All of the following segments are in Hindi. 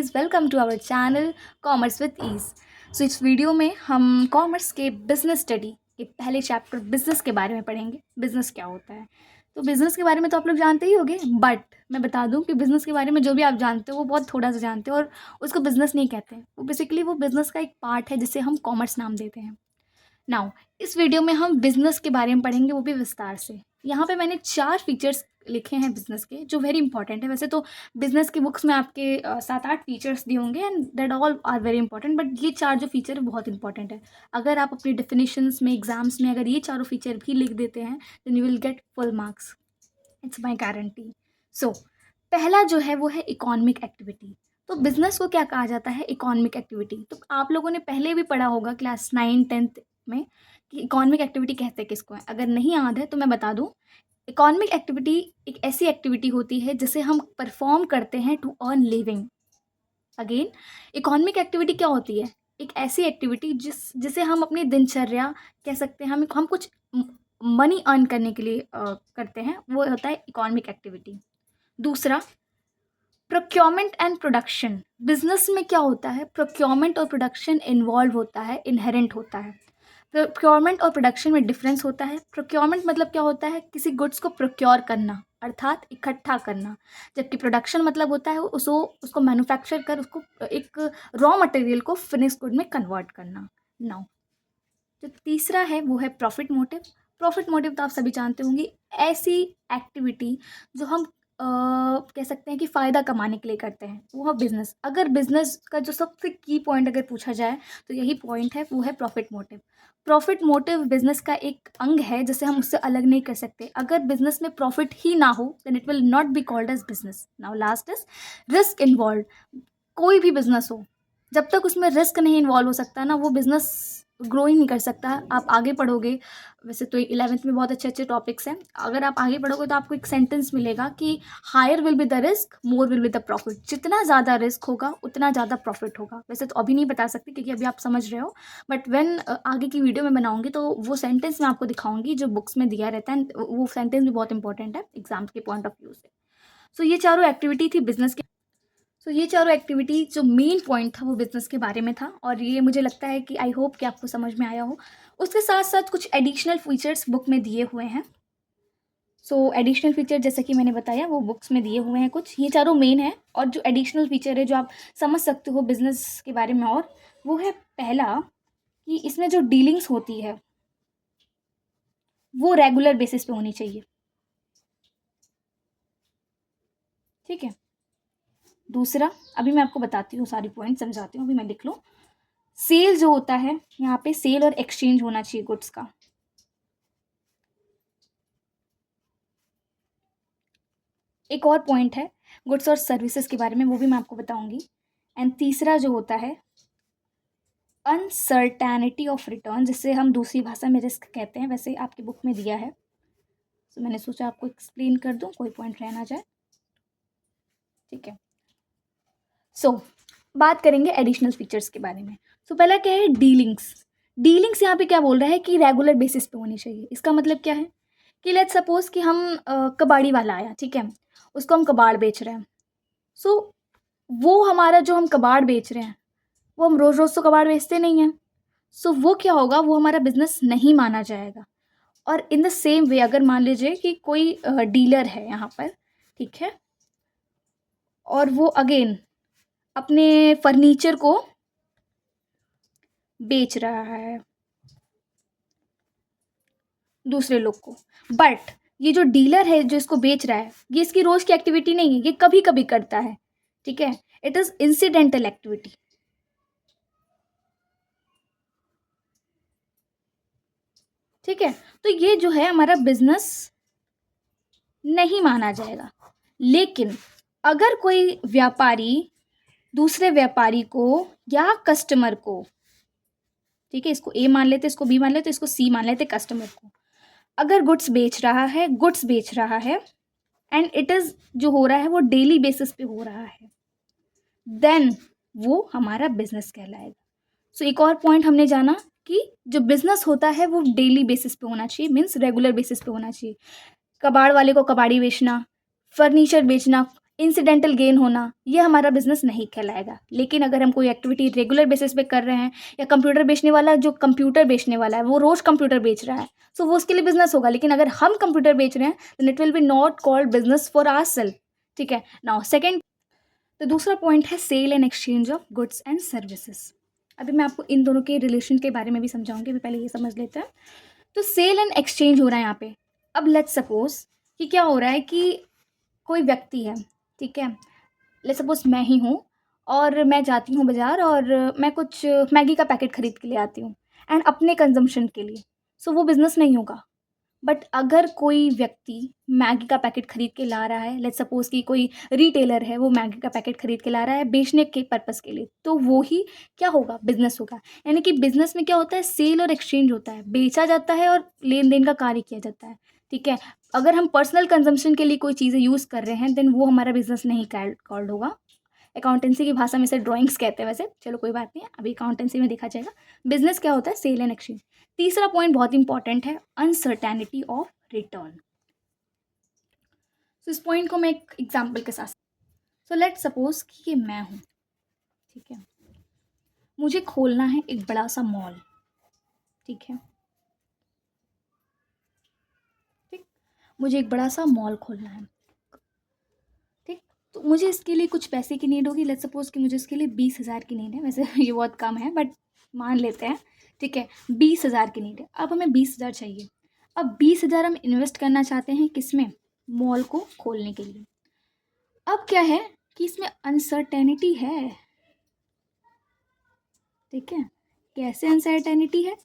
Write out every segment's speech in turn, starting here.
Guys, welcome to our channel Commerce with Ease. So इस वीडियो में हम कॉमर्स के बिजनेस स्टडी के पहले चैप्टर बिजनेस के बारे में पढ़ेंगे। बिजनेस क्या होता है? तो बिजनेस के बारे में तो आप लोग जानते ही होंगे, बट मैं बता दूं कि बिजनेस के बारे में जो भी आप जानते हो वो बहुत थोड़ा सा जानते हो और उसको बिजनेस नहीं कहते हैं। वो बेसिकली वो बिजनेस का एक पार्ट है जिसे हम कॉमर्स नाम देते हैं। नाउ इस वीडियो में हम बिजनेस के बारे में पढ़ेंगे, वो भी विस्तार से। यहाँ पे मैंने 4 फीचर्स लिखे हैं बिजनेस के, जो वेरी इंपॉर्टेंट है। वैसे तो बिजनेस की बुक्स में आपके 7-8 फीचर्स दिए होंगे and that all are very important, but ये 4 जो फीचर है बहुत इंपॉर्टेंट है। अगर आप अपनी डेफिनेशंस में, एग्जाम्स में अगर ये चारों फीचर भी लिख देते हैं then you will get full marks, it's my guarantee. So पहला जो है वो है इकोनॉमिक एक्टिविटी। तो बिजनेस को क्या कहा जाता है? Economic activity. तो आप लोगों ने पहले भी पढ़ा होगा क्लास 9-10 में कि इकोनॉमिक एक्टिविटी कहते किसको है। अगर नहीं याद है तो मैं बता दूं, इकोनॉमिक एक्टिविटी एक ऐसी एक्टिविटी होती है जिसे हम परफॉर्म करते हैं to earn living. Again, economic activity क्या होती है? एक ऐसी एक्टिविटी जिसे हम अपनी दिनचर्या कह सकते हैं, हम कुछ मनी अर्न करने के लिए करते हैं, वो होता है इकोनॉमिक एक्टिविटी। दूसरा, प्रोक्योरमेंट एंड प्रोडक्शन। बिजनेस में क्या होता है? प्रोक्योरमेंट और प्रोडक्शन इन्वॉल्व होता है, इनहेरेंट होता है। प्रोक्योरमेंट और प्रोडक्शन में डिफरेंस होता है। प्रोक्योरमेंट मतलब क्या होता है? किसी गुड्स को प्रोक्योर करना, अर्थात इकट्ठा करना। जबकि प्रोडक्शन मतलब होता है उसको मैन्युफैक्चर कर उसको एक रॉ मटेरियल को फिनिश गुड में कन्वर्ट करना। नाउ जो तीसरा है वो है प्रॉफिट मोटिव। प्रॉफिट मोटिव तो आप सभी जानते होंगे, ऐसी एक्टिविटी जो हम कह सकते हैं कि फ़ायदा कमाने के लिए करते हैं, वो है बिजनेस। अगर बिजनेस का जो सबसे की पॉइंट अगर पूछा जाए तो यही पॉइंट है, वो है profit motive. Profit motive business का एक अंग है जिसे हम उससे अलग नहीं कर सकते। अगर बिजनेस में प्रॉफिट ही ना हो then it will not be called as business. Now last is risk involve. कोई भी बिजनेस हो, जब तक उसमें रिस्क नहीं इन्वॉल्व हो सकता ना, वो बिजनेस ग्रो ही नहीं कर सकता। आप आगे पढ़ोगे, वैसे तो 11th में बहुत अच्छे अच्छे टॉपिक्स हैं। अगर आप आगे पढ़ोगे तो आपको एक सेंटेंस मिलेगा कि higher will be the risk, more will be the profit. जितना ज़्यादा रिस्क होगा उतना ज़्यादा प्रॉफिट होगा। वैसे तो अभी नहीं बता सकती क्योंकि अभी आप समझ रहे हो, बट व्हेन आगे की वीडियो में बनाऊंगी तो वो सेंटेंस मैं आपको दिखाऊंगी जो बुक्स में दिया रहता है। वो सेंटेंस भी बहुत इंपॉर्टेंट है एग्जाम के पॉइंट ऑफ व्यू से। सो ये चारों एक्टिविटी थी बिजनेस के। सो ये चारों एक्टिविटी जो मेन पॉइंट था वो बिज़नेस के बारे में था, और ये मुझे लगता है कि आई होप कि आपको समझ में आया हो। उसके साथ साथ कुछ एडिशनल फीचर्स बुक में दिए हुए हैं। सो एडिशनल फीचर जैसे कि मैंने बताया वो बुक्स में दिए हुए हैं कुछ, ये चारों मेन है। और जो एडिशनल फीचर है जो आप समझ सकते हो बिजनेस के बारे में, और वो है पहला कि इसमें जो डीलिंग्स होती है वो रेगुलर बेसिस पे होनी चाहिए। ठीक है। दूसरा, अभी मैं आपको बताती हूँ, सारी पॉइंट समझाती हूँ, अभी मैं लिख लूँ। सेल जो होता है, यहाँ पे सेल और एक्सचेंज होना चाहिए गुड्स का। एक और पॉइंट है गुड्स और सर्विसेज के बारे में, वो भी मैं आपको बताऊंगी। एंड तीसरा जो होता है अनसर्टेनिटी ऑफ रिटर्न, जिसे हम दूसरी भाषा में रिस्क कहते हैं, वैसे आपकी बुक में दिया है। तो मैंने सोचा आपको एक्सप्लेन कर दूं, कोई पॉइंट रह ना जाए। ठीक है। सो बात करेंगे एडिशनल फीचर्स के बारे में। सो पहला क्या है? डीलिंग्स। डीलिंग्स यहाँ पे क्या बोल रहा है कि रेगुलर बेसिस पे होनी चाहिए। इसका मतलब क्या है कि लेट्स सपोज कि हम कबाड़ी वाला आया, ठीक है, उसको हम कबाड़ बेच रहे हैं। सो वो हमारा जो हम कबाड़ बेच रहे हैं वो हम रोज़ रोज़ तो कबाड़ बेचते नहीं हैं। सो वो क्या होगा, वो हमारा बिजनेस नहीं माना जाएगा। और इन द सेम वे अगर मान लीजिए कि कोई डीलर है यहाँ पर, ठीक है, और वो अगेन अपने फर्नीचर को बेच रहा है दूसरे लोग को, बट ये जो डीलर है जो इसको बेच रहा है, ये इसकी रोज की एक्टिविटी नहीं है, ये कभी कभी करता है। ठीक है, इट इज इंसिडेंटल एक्टिविटी। ठीक है, तो ये जो है हमारा बिजनेस नहीं माना जाएगा। लेकिन अगर कोई व्यापारी दूसरे व्यापारी को या कस्टमर को, ठीक है, इसको ए मान लेते, इसको बी मान लेते, इसको सी मान लेते, कस्टमर को, अगर गुड्स बेच रहा है एंड इट इज जो हो रहा है वो डेली बेसिस पे हो रहा है, देन वो हमारा बिजनेस कहलाएगा। सो एक और पॉइंट हमने जाना कि जो बिजनेस होता है वो डेली बेसिस पे होना चाहिए, मीन्स रेगुलर बेसिस पे होना चाहिए। कबाड़ वाले को कबाड़ी बेचना, फर्नीचर बेचना इंसिडेंटल गेन होना, ये हमारा बिजनेस नहीं कहलाएगा। लेकिन अगर हम कोई एक्टिविटी रेगुलर बेसिस पे कर रहे हैं, या कंप्यूटर बेचने वाला जो कंप्यूटर बेचने वाला है वो रोज कंप्यूटर बेच रहा है, सो वो उसके लिए बिजनेस होगा। लेकिन अगर हम कंप्यूटर बेच रहे हैं then it will be not called business for our self. ठीक है, नाउ सेकेंड, तो दूसरा पॉइंट है sale and exchange of goods and services. अभी मैं आपको इन दोनों के रिलेशन के बारे में भी समझाऊंगी, अभी पहले ये समझ लेते हैं। तो सेल एंड एक्सचेंज हो रहा है यहाँ पे। अब लेट्स सपोज कि क्या हो रहा है कि कोई व्यक्ति है, ठीक है, लेट्स सपोज मैं ही हूँ, और मैं जाती हूँ बाज़ार और मैं कुछ मैगी का पैकेट खरीद के ले आती हूँ एंड अपने कंजम्पशन के लिए, सो वो बिज़नेस नहीं होगा। बट अगर कोई व्यक्ति मैगी का पैकेट खरीद के ला रहा है, लेट्स सपोज कि कोई रिटेलर है, वो मैगी का पैकेट खरीद के ला रहा है बेचने के पर्पज़ के लिए, तो वो ही क्या होगा, बिजनेस होगा। यानी कि बिजनेस में क्या होता है, सेल और एक्सचेंज होता है, बेचा जाता है और लेन देन का कार्य किया जाता है। ठीक है, अगर हम पर्सनल कंजम्पशन के लिए कोई चीज़ें यूज़ कर रहे हैं देन वो हमारा बिजनेस नहीं कॉल्ड होगा। अकाउंटेंसी की भाषा में से ड्राइंग्स कहते हैं वैसे, चलो कोई बात नहीं है, अभी अकाउंटेंसी में देखा जाएगा बिजनेस क्या होता है, सेल एंड एक्सचेंज। तीसरा पॉइंट बहुत इंपॉर्टेंट है, अनसर्टेनिटी ऑफ रिटर्न। तो इस पॉइंट को मैं एक एग्जाम्पल के साथ, सो लेट्स सपोज कि ये मैं हूँ, ठीक है, मुझे खोलना है एक बड़ा सा मॉल। ठीक है, ठीक, मुझे एक बड़ा सा मॉल खोलना है। ठीक, तो मुझे इसके लिए कुछ पैसे की नीड होगी। लेट्स सपोज कि मुझे इसके लिए 20,000 की नीड है, वैसे ये बहुत कम है बट मान लेते हैं। ठीक है, 20,000 की नीड है, अब हमें 20,000 चाहिए। अब 20,000 हम इन्वेस्ट करना चाहते हैं किसमें, मॉल को खोलने के लिए। अब क्या है कि इसमें अनसर्टेनिटी है। ठीक है, कैसे अनसर्टेनिटी है,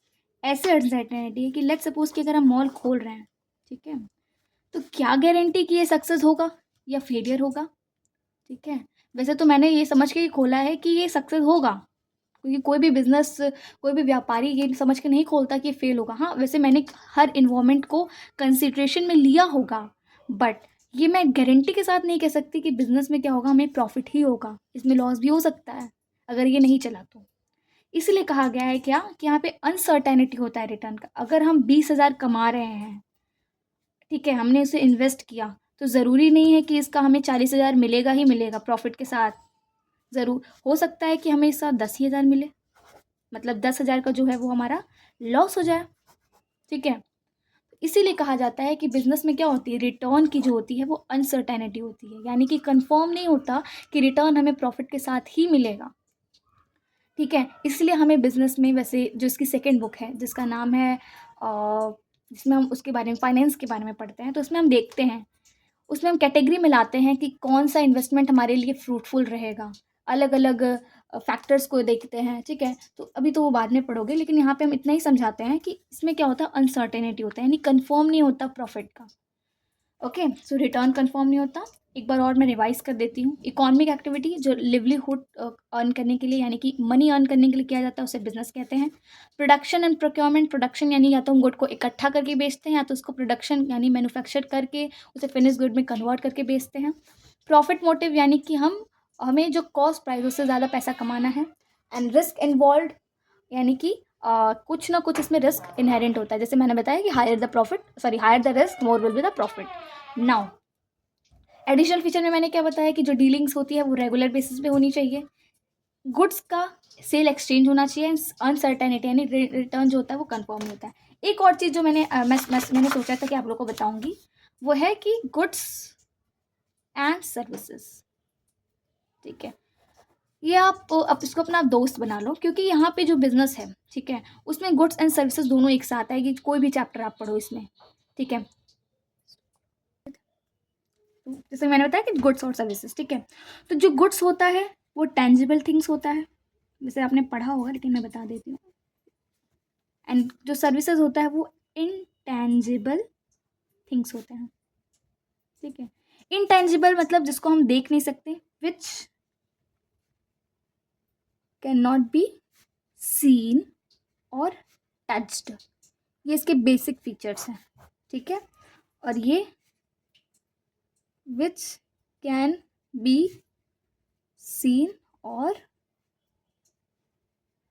ऐसे अनसर्टेनिटी है कि लेट्स सपोज कि अगर हम मॉल खोल रहे हैं, ठीक है, तो क्या गारंटी कि ये सक्सेस होगा या फेलियर होगा। ठीक है, वैसे तो मैंने ये समझ के ही खोला है कि ये सक्सेस होगा, क्योंकि कोई भी बिजनेस, कोई भी व्यापारी ये समझ के नहीं खोलता कि ये फेल होगा। हाँ, वैसे मैंने हर इन्वॉल्वमेंट को कंसिड्रेशन में लिया होगा, बट ये मैं गारंटी के साथ नहीं कह सकती कि बिजनेस में क्या होगा, हमें प्रॉफिट ही होगा, इसमें लॉस भी हो सकता है अगर ये नहीं चला तो। इसलिए कहा गया है क्या कि यहाँ पे अनसर्टेनिटी होता है रिटर्न का। अगर हम 20,000 कमा रहे हैं, ठीक है, हमने उसे इन्वेस्ट किया, तो ज़रूरी नहीं है कि इसका हमें 40,000 मिलेगा ही मिलेगा प्रॉफिट के साथ। ज़रूर हो सकता है कि हमें इस साथ 10,000 मिले, मतलब 10,000 का जो है वो हमारा लॉस हो जाए। ठीक है, इसीलिए कहा जाता है कि बिजनेस में क्या होती है, रिटर्न की जो होती है वो अनसर्टेनिटी होती है, यानी कि कंफर्म नहीं होता कि रिटर्न हमें प्रॉफिट के साथ ही मिलेगा। ठीक है, इसलिए हमें बिजनेस में, वैसे जो इसकी सेकेंड बुक है जिसका नाम है जिसमें हम उसके बारे में, फाइनेंस के बारे में पढ़ते हैं, तो उसमें हम देखते हैं, उसमें हम कैटेगरी में लाते हैं कि कौन सा इन्वेस्टमेंट हमारे लिए फ्रूटफुल रहेगा। अलग अलग फैक्टर्स को देखते हैं। ठीक है, तो अभी तो वो बाद में पढ़ोगे, लेकिन यहाँ पे हम इतना ही समझाते हैं कि इसमें क्या होता है, अनसर्टेनिटी होता है, यानी कंफर्म नहीं होता प्रॉफिट का। ओके, सो रिटर्न कंफर्म नहीं होता। एक बार और मैं रिवाइज कर देती हूँ। इकोनॉमिक एक्टिविटी जो लिवलीहुड अर्न करने के लिए, यानी कि मनी अर्न करने के लिए किया जाता है, उसे बिजनेस कहते हैं। प्रोडक्शन एंड प्रोक्योरमेंट, प्रोडक्शन यानी या तो हम गुड को इकट्ठा करके बेचते हैं, या तो उसको प्रोडक्शन यानी मैन्युफैक्चर करके उसे फिनिश गुड में कन्वर्ट करके बेचते हैं। प्रॉफिट मोटिव यानी कि हमें जो कॉस्ट प्राइस उससे ज़्यादा पैसा कमाना है। एंड रिस्क इन्वॉल्व यानी कि कुछ ना कुछ इसमें रिस्क इनहेरेंट होता है, जैसे मैंने बताया कि higher the risk more will be the profit. Now additional feature में मैंने क्या बताया कि जो डीलिंग्स होती है वो रेगुलर बेसिस पे होनी चाहिए, गुड्स का सेल एक्सचेंज होना चाहिए, अनसर्टेनिटी यानी रिटर्न जो होता है वो कंफर्म नहीं होता है। एक और चीज़ जो मैंने सोचा था कि आप लोग को बताऊंगी, वो है कि गुड्स एंड सर्विसेज। ठीक है, ये आप इसको अपना दोस्त बना लो, क्योंकि यहाँ पे जो बिजनेस है, ठीक है, उसमें गुड्स एंड सर्विसेज दोनों एक साथ आएगी, कोई भी चैप्टर आप पढ़ो इसमें। ठीक है, तो जैसे मैंने बताया कि गुड्स और सर्विसेज, ठीक है, तो जो गुड्स होता है वो टेंजिबल थिंग्स होता है, जैसे आपने पढ़ा होगा लेकिन मैं बता देती हूँ। एंड जो सर्विसेज होता है वो इनटेंजिबल थिंग्स होते हैं। ठीक है, इनटेंजिबल मतलब जिसको हम देख नहीं सकते, which can not be seen और टच्ड, ये इसके बेसिक फीचर्स हैं। ठीक है, और ये विच कैन बी सीन और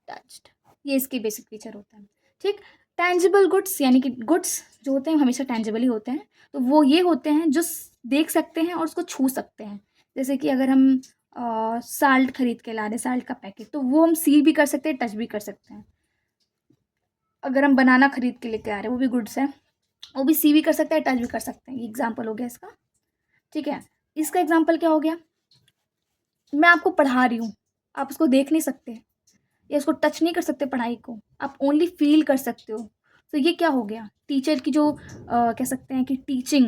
टच्ड, ये इसके बेसिक फीचर होता है। ठीक, टेंजिबल गुड्स यानी कि गुड्स जो होते हैं हमेशा टेंजिबल ही होते हैं, तो वो ये होते हैं जो देख सकते हैं और उसको छू सकते हैं। जैसे कि अगर हम साल्ट खरीद के ला रहे हैं, साल्ट का पैकेट, तो वो हम सील भी कर सकते हैं, टच भी कर सकते हैं। अगर हम बनाना खरीद के लेके आ रहे हैं, वो भी गुड्स है, वो भी सी भी कर सकते हैं, टच भी कर सकते हैं। ये एग्जाम्पल हो गया इसका, ठीक है। इसका एग्जाम्पल क्या हो गया, मैं आपको पढ़ा रही हूँ, आप उसको देख नहीं सकते या उसको टच नहीं कर सकते पढ़ाई को, आप ओनली फील कर सकते हो। तो ये क्या हो गया, टीचर की जो कह सकते हैं कि teaching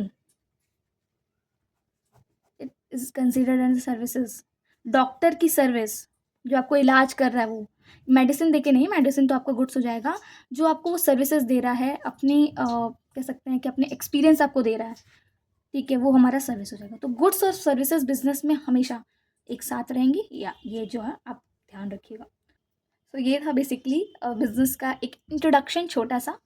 it is considered as services. Doctor की सर्विस, जो आपको इलाज कर रहा है, वो मेडिसिन दे के नहीं, मेडिसिन तो आपका गुड्स हो जाएगा, जो आपको वो सर्विसेज दे रहा है, अपनी कह सकते हैं कि अपने एक्सपीरियंस आपको दे रहा है, ठीक है, वो हमारा सर्विस हो जाएगा। तो गुड्स और सर्विसेज बिजनेस में हमेशा एक साथ रहेंगी, या ये जो है आप ध्यान रखिएगा। तो ये था बेसिकली बिजनेस का एक इंट्रोडक्शन छोटा सा।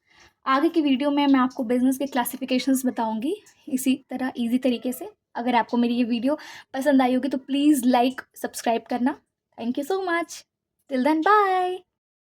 आगे की वीडियो में मैं आपको बिजनेस के क्लासिफिकेशंस बताऊंगी इसी तरह इजी तरीके से। अगर आपको मेरी ये वीडियो पसंद आई होगी तो प्लीज़ लाइक सब्सक्राइब करना। Thank you so much. Till then bye.